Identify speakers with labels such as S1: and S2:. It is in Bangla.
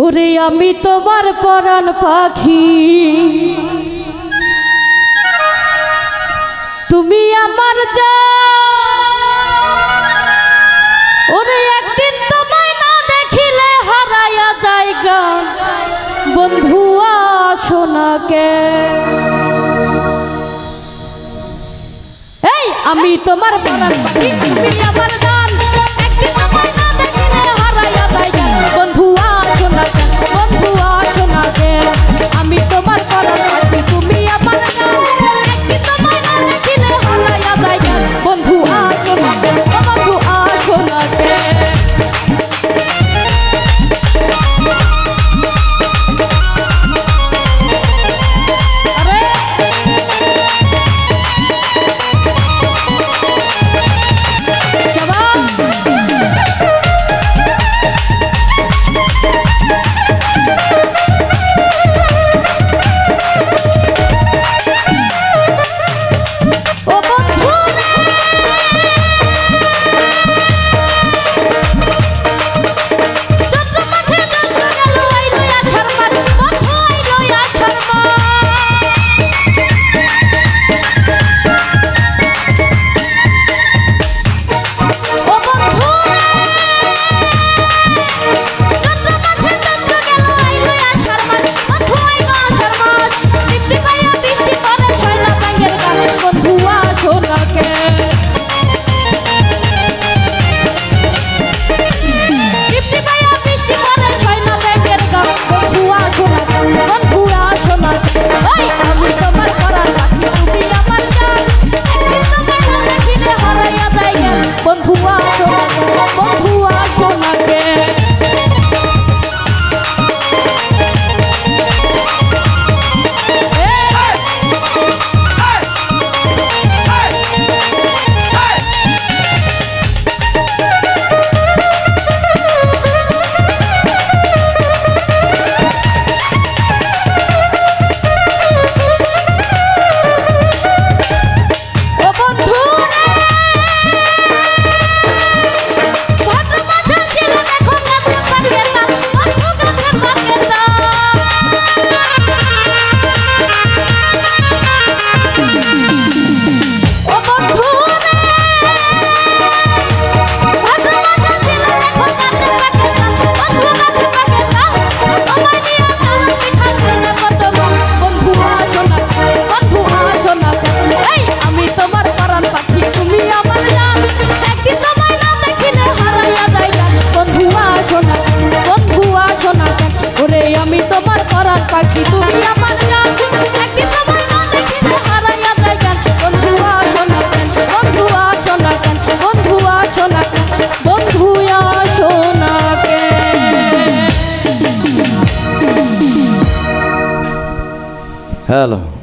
S1: ওরে আমি তোমার পরাণ পাখি, তুমি আমার জান। ওরে একদিন তোমায় না দেখিলে হারাইয়া যাইগা বন্ধু আসো না কে। এই আমি তোমার পরাণ পাখি, তুমি আমার জান। একদিন তোমায় না দেখিলে হারাইয়া যাইগা বন্ধু আসো না কে, বন্ধু আসো না কে। আমি তোমার পরাণ পাখি, তুমি আমার জান। একদিন তোমায় না দেখিলে হারাইয়া যাইগা বন্ধু আসো না কে, বন্ধু আসো না কে। পাখি তুমি আমার জান। একদিন তোমায় না দেখিলে হারাইয়া যাইগা বন্ধু আসো না কেন, বন্ধু আসো না কেন, বন্ধু আসো না কেন, বন্ধু আসো না কেন।
S2: হ্যালো।